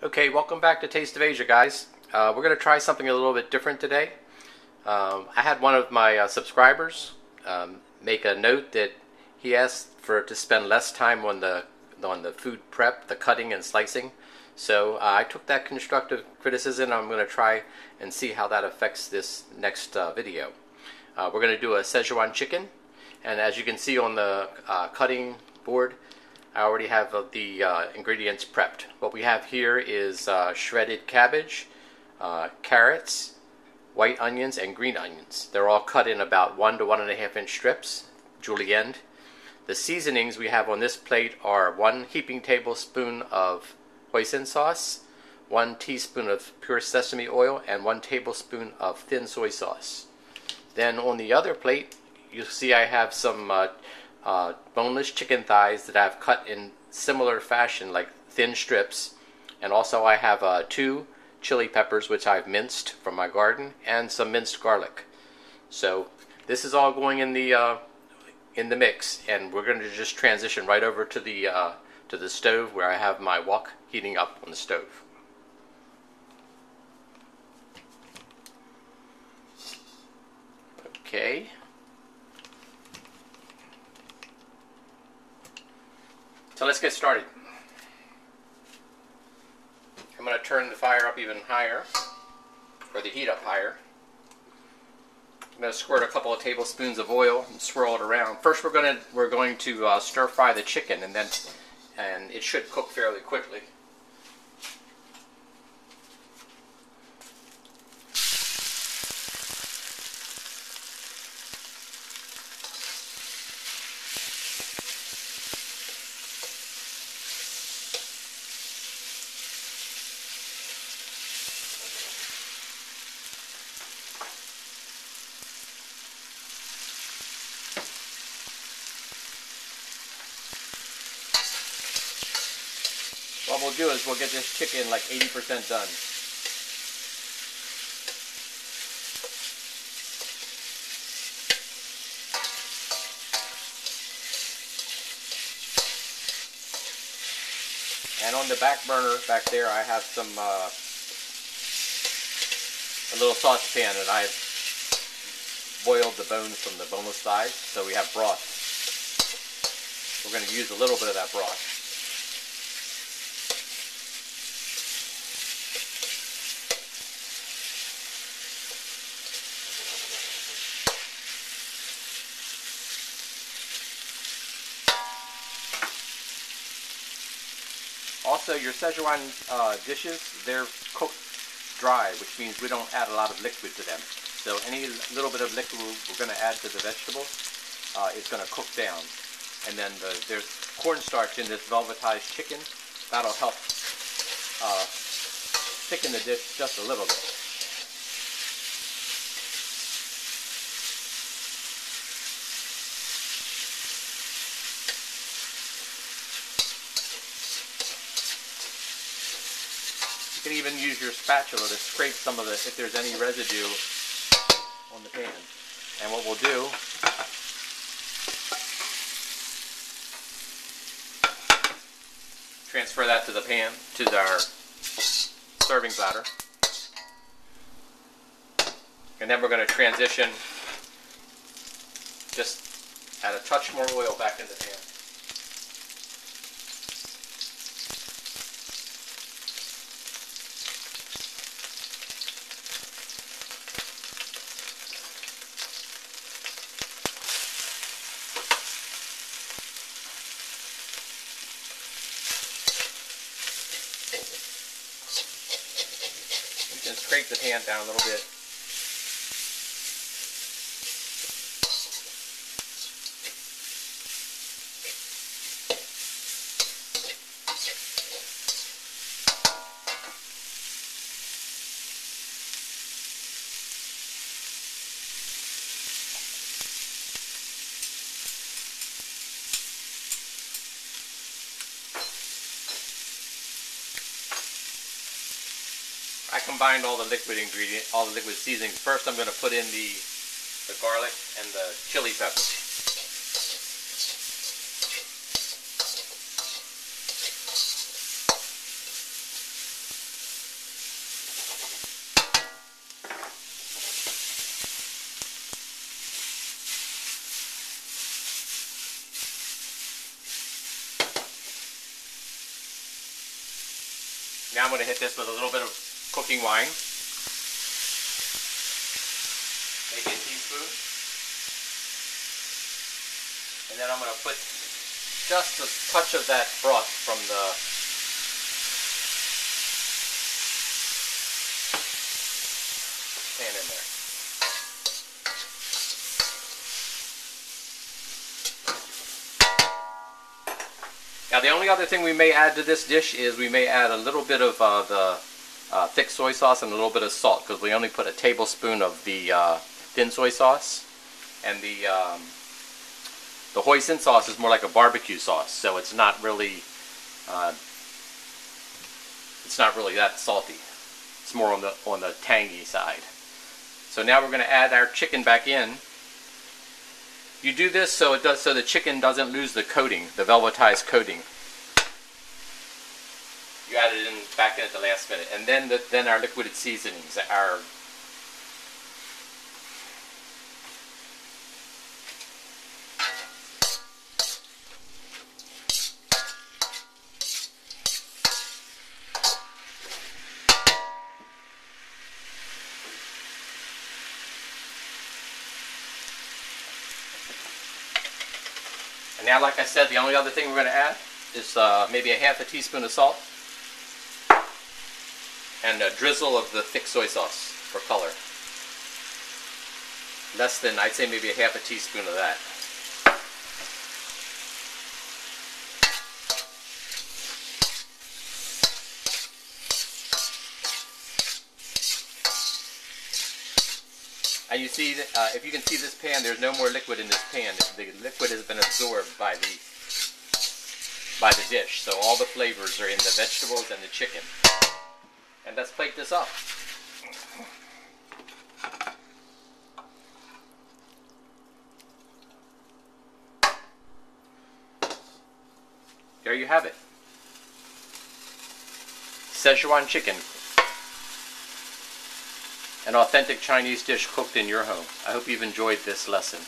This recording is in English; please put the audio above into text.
Okay, welcome back to Taste of Asia, guys. We're going to try something a little bit different today. I had one of my subscribers make a note that he asked for to spend less time on the food prep, the cutting and slicing. So I took that constructive criticism. I'm going to try and see how that affects this next video. We're going to do a Szechuan chicken, and as you can see on the cutting board, I already have the ingredients prepped. What we have here is shredded cabbage, carrots, white onions, and green onions. They're all cut in about 1 to 1.5 inch strips, julienne. The seasonings we have on this plate are 1 heaping tablespoon of hoisin sauce, 1 teaspoon of pure sesame oil, and 1 tablespoon of thin soy sauce. Then on the other plate, you'll see I have some boneless chicken thighs that I've cut in similar fashion, like thin strips, and also I have 2 chili peppers which I've minced from my garden, and some minced garlic. So this is all going in the mix, and we're going to just transition right over to the stove where I have my wok heating up on the stove. Okay. So let's get started. I'm going to turn the fire up even higher, or the heat up higher. I'm going to squirt a couple of tablespoons of oil and swirl it around. First, we're going to stir fry the chicken, and it should cook fairly quickly. What we'll do is we'll get this chicken like 80% done. And on the back burner back there, I have some a little saucepan, and I've boiled the bones from the boneless thighs, so we have broth. We're going to use a little bit of that broth. Also, your Szechuan dishes, they're cooked dry, which means we don't add a lot of liquid to them. So any little bit of liquid we're going to add to the vegetables is going to cook down. And then there's cornstarch in this velvetized chicken. That'll help thicken the dish just a little bit. You can even use your spatula to scrape some of the, if there's any residue on the pan. And what we'll do, transfer that to the pan, to our serving platter. And then we're going to transition, just add a touch more oil back in the pan. And scrape the pan down a little bit. I combined all the liquid seasonings. First, I'm going to put in the garlic and the chili peppers. Now I'm going to hit this with a little bit of cooking wine. Maybe a teaspoon. And then I'm going to put just a touch of that broth from the pan in there. Now the only other thing we may add to this dish is we may add a little bit of the thick soy sauce and a little bit of salt, because we only put a tablespoon of the thin soy sauce, and the hoisin sauce is more like a barbecue sauce, so it's not really that salty. It's more on the tangy side. So now we're going to add our chicken back in. You do this so the chicken doesn't lose the coating, the velvetized coating. You add it in back in at the last minute, and then our liquid seasonings, our And now, like I said, the only other thing we're going to add is maybe a half a teaspoon of salt and a drizzle of the thick soy sauce for color. Less than, I'd say maybe a half a teaspoon of that. And you see, if you can see this pan, there's no more liquid in this pan. The liquid has been absorbed by the dish. So all the flavors are in the vegetables and the chicken. And let's plate this up. There you have it. Szechuan chicken. An authentic Chinese dish cooked in your home. I hope you've enjoyed this lesson.